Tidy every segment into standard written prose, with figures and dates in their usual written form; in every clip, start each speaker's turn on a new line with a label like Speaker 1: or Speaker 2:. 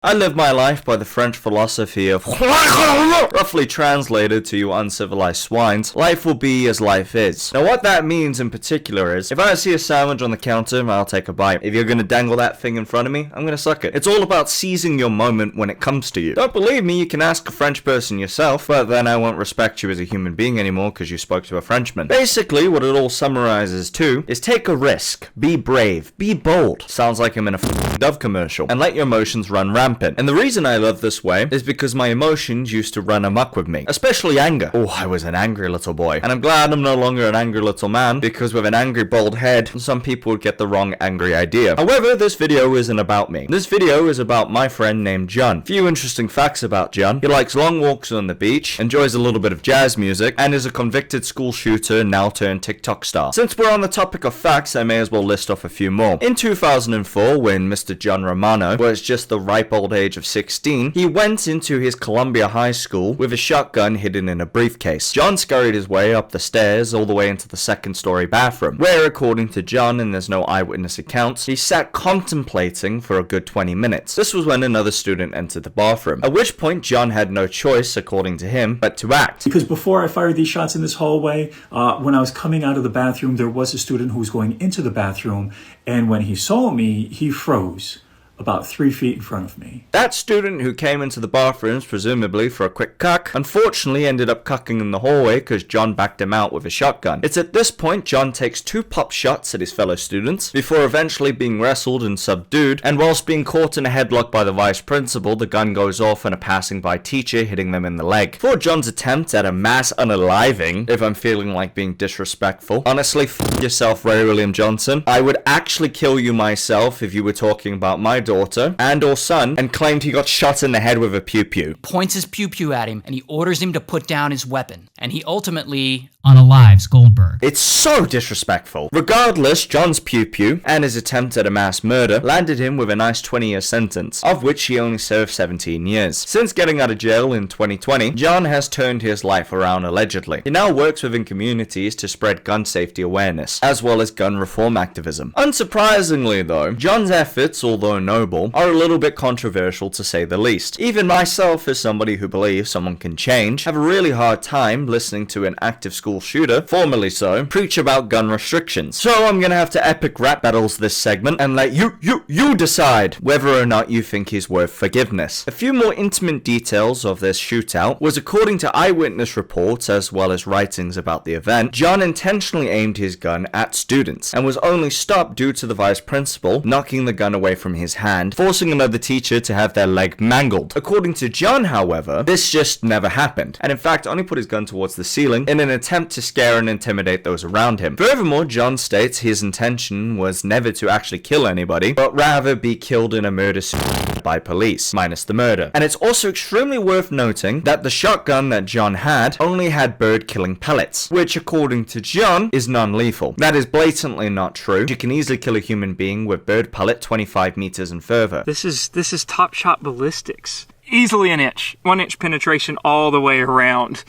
Speaker 1: I live my life by the French philosophy of roughly translated to you uncivilized swines, life will be as life is. Now what that means in particular is, if I see a sandwich on the counter, I'll take a bite. If you're gonna dangle that thing in front of me, I'm gonna suck it. It's all about seizing your moment when it comes to you. Don't believe me, you can ask a French person yourself, but then I won't respect you as a human being anymore because you spoke to a Frenchman. Basically, what it all summarizes to is take a risk, be brave, be bold. Sounds like I'm in a Dove commercial. And let your emotions run rampant. And the reason I love this way is because my emotions used to run amok with me, especially anger. Oh, I was an angry little boy. And I'm glad I'm no longer an angry little man, because with an angry bald head, some people would get the wrong angry idea. However, this video isn't about me. This video is about my friend named John. Few interesting facts about John. He likes long walks on the beach, enjoys a little bit of jazz music, and is a convicted school shooter now turned TikTok star. Since we're on the topic of facts, I may as well list off a few more. In 2004, when Mr. John Romano was just the ripe old age of 16, he went into his Columbia High School with a shotgun hidden in a briefcase. John scurried his way up the stairs all the way into the second-story bathroom, where, according to John, and there's no eyewitness accounts, he sat contemplating for a good 20 minutes. This was when another student entered the bathroom, at which point John had no choice, according to him, but to act.
Speaker 2: Because before I fired these shots in this hallway, when I was coming out of the bathroom, there was a student who was going into the bathroom, and when he saw me, he froze about 3 feet in front of me.
Speaker 1: That student who came into the bathrooms, presumably for a quick cuck, unfortunately ended up cucking in the hallway because John backed him out with a shotgun. It's at this point John takes 2 pop shots at his fellow students, before eventually being wrestled and subdued, and whilst being caught in a headlock by the vice principal, the gun goes off and a passing by teacher hitting them in the leg. For John's attempt at a mass unaliving, if I'm feeling like being disrespectful, honestly, f*** yourself, Ray William Johnson. I would actually kill you myself if you were talking about my daughter and or son and claimed he got shot in the head with a pew-pew.
Speaker 3: Points his pew-pew at him and he orders him to put down his weapon. And he ultimately unalives Goldberg.
Speaker 1: It's so disrespectful. Regardless, John's pew-pew and his attempt at a mass murder landed him with a nice 20-year sentence, of which he only served 17 years. Since getting out of jail in 2020, John has turned his life around allegedly. He now works within communities to spread gun safety awareness, as well as gun reform activism. Unsurprisingly though, John's efforts, although noble, are a little bit controversial to say the least. Even myself, as somebody who believes someone can change, have a really hard time listening to an active school shooter, formerly so, preach about gun restrictions. So I'm gonna have to epic rap battles this segment and let you decide whether or not you think he's worth forgiveness. A few more intimate details of this shootout was, according to eyewitness reports as well as writings about the event, John intentionally aimed his gun at students and was only stopped due to the vice principal knocking the gun away from his hand, forcing another teacher to have their leg mangled. According to John, however, this just never happened, and in fact only put his gun towards the ceiling in an attempt to scare and intimidate those around him. Furthermore, John states his intention was never to actually kill anybody, but rather be killed in a murder suit by police, minus the murder. And it's also extremely worth noting that the shotgun that John had only had bird-killing pellets, which according to John is non-lethal. That is blatantly not true. You can easily kill a human being with bird pellet 25 meters and further.
Speaker 4: This is Top Shot ballistics. Easily an inch. 1 inch penetration all the way around.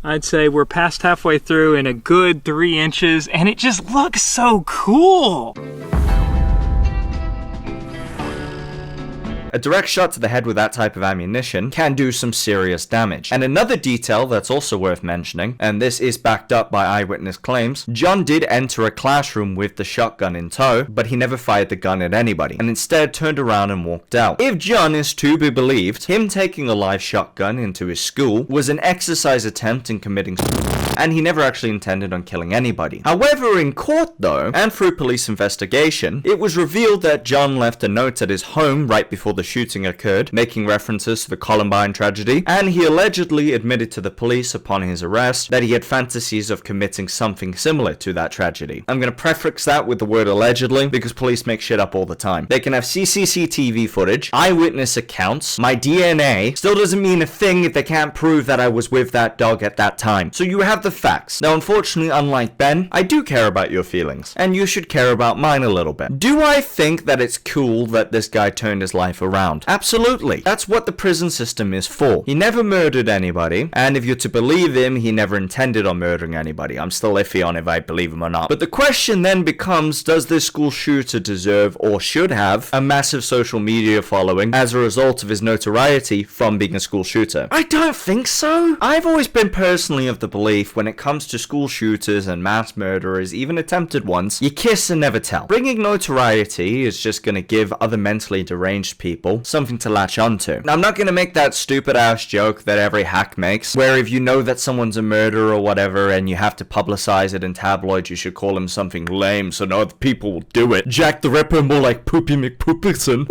Speaker 4: I'd say we're past halfway through in a good 3 inches, and it just looks so cool.
Speaker 1: A direct shot to the head with that type of ammunition can do some serious damage. And another detail that's also worth mentioning, and this is backed up by eyewitness claims, John did enter a classroom with the shotgun in tow, but he never fired the gun at anybody, and instead turned around and walked out. If John is to be believed, him taking a live shotgun into his school was an exercise attempt in committing and he never actually intended on killing anybody. However, in court though, and through police investigation, it was revealed that John left a note at his home right before the shooting occurred, making references to the Columbine tragedy, and he allegedly admitted to the police upon his arrest that he had fantasies of committing something similar to that tragedy. I'm gonna prefix that with the word allegedly because police make shit up all the time. They can have CCTV footage, eyewitness accounts, my DNA, still doesn't mean a thing if they can't prove that I was with that dog at that time. So you have the facts. Now unfortunately, unlike Ben, I do care about your feelings, and you should care about mine a little bit. Do I think that it's cool that this guy turned his life around? around. Absolutely. That's what the prison system is for. He never murdered anybody, and if you're to believe him, he never intended on murdering anybody. I'm still iffy on if I believe him or not. But the question then becomes, does this school shooter deserve or should have a massive social media following as a result of his notoriety from being a school shooter? I don't think so. I've always been personally of the belief when it comes to school shooters and mass murderers, even attempted ones, you kiss and never tell. Bringing notoriety is just gonna give other mentally deranged people something to latch onto. Now, I'm not gonna make that stupid ass joke that every hack makes, where if you know that someone's a murderer or whatever and you have to publicize it in tabloids, you should call him something lame so no other people will do it. Jack the Ripper more like Poopy McPooperson.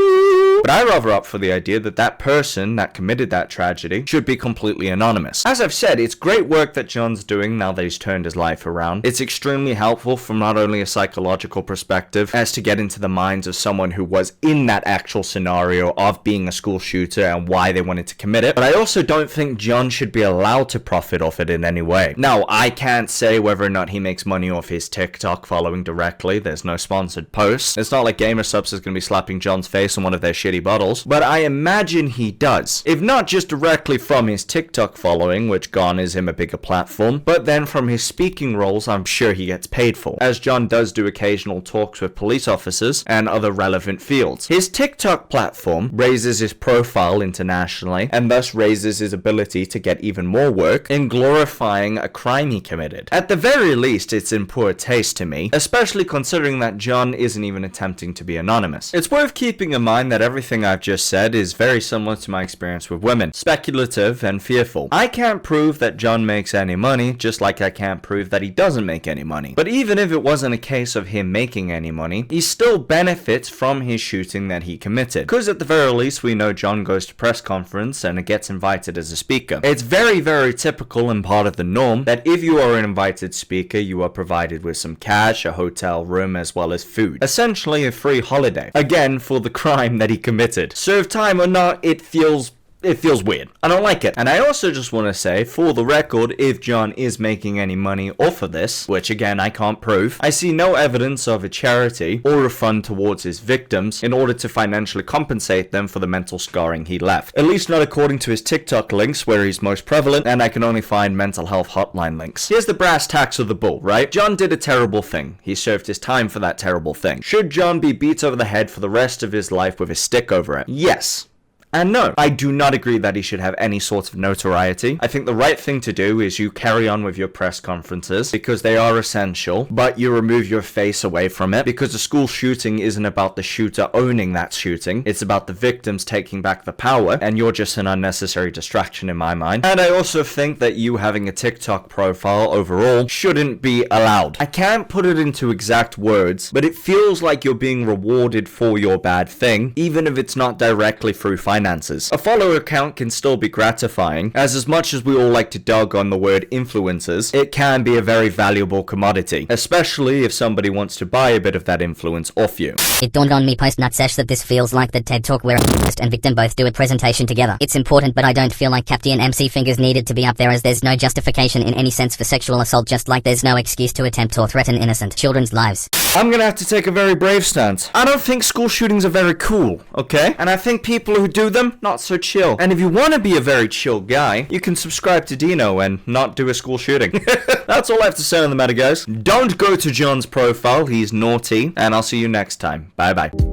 Speaker 1: But I rather opt for the idea that that person that committed that tragedy should be completely anonymous. As I've said, it's great work that John's doing now that he's turned his life around. It's extremely helpful from not only a psychological perspective as to get into the minds of someone who was in that actual scenario of being a school shooter and why they wanted to commit it, but I also don't think John should be allowed to profit off it in any way. Now, I can't say whether or not he makes money off his TikTok following directly. There's no sponsored posts. It's not like GamerSupps is going to be slapping John's face on one of their shitty bottles, but I imagine he does. If not just directly from his TikTok following, which garners him a bigger platform, but then from his speaking roles I'm sure he gets paid for, as John does do occasional talks with police officers and other relevant fields. His TikTok platform raises his profile internationally and thus raises his ability to get even more work in glorifying a crime he committed. At the very least, it's in poor taste to me, especially considering that John isn't even attempting to be anonymous. It's worth keeping in mind that everything I've just said is very similar to my experience with women, speculative and fearful. I can't prove that John makes any money, just like I can't prove that he doesn't make any money. But even if it wasn't a case of him making any money, he still benefits from his shooting that he committed. Because at the very least, we know John goes to press conference and gets invited as a speaker. It's very, very typical and part of the norm that if you are an invited speaker, you are provided with some cash, a hotel room, as well as food. Essentially a free holiday. Again, for the crime that he committed. Serve time or not, it feels weird. I don't like it. And I also just want to say, for the record, if John is making any money off of this, which again I can't prove, I see no evidence of a charity or a fund towards his victims in order to financially compensate them for the mental scarring he left. At least not according to his TikTok links where he's most prevalent, and I can only find mental health hotline links. Here's the brass tacks of the bull, right? John did a terrible thing. He served his time for that terrible thing. Should John be beat over the head for the rest of his life with a stick over it? Yes. And no, I do not agree that he should have any sort of notoriety. I think the right thing to do is you carry on with your press conferences because they are essential, but you remove your face away from it because a school shooting isn't about the shooter owning that shooting. It's about the victims taking back the power, and you're just an unnecessary distraction in my mind. And I also think that you having a TikTok profile overall shouldn't be allowed. I can't put it into exact words, but it feels like you're being rewarded for your bad thing, even if it's not directly through finances. A follower account can still be gratifying, as much as we all like to dog on the word influencers, it can be a very valuable commodity, especially if somebody wants to buy a bit of that influence off you.
Speaker 5: It dawned on me post-nutsesh that this feels like the TED Talk where accused and victim both do a presentation together. It's important, but I don't feel like Captain MC Fingers needed to be up there, as there's no justification in any sense for sexual assault, just like there's no excuse to attempt or threaten innocent children's lives.
Speaker 1: I'm gonna have to take a very brave stance. I don't think school shootings are very cool, okay? And I think people who do them, not so chill. And if you want to be a very chill guy, you can subscribe to Dino and not do a school shooting. That's all I have to say on the matter, guys. Don't go to John's profile, he's naughty, and I'll see you next time. Bye bye.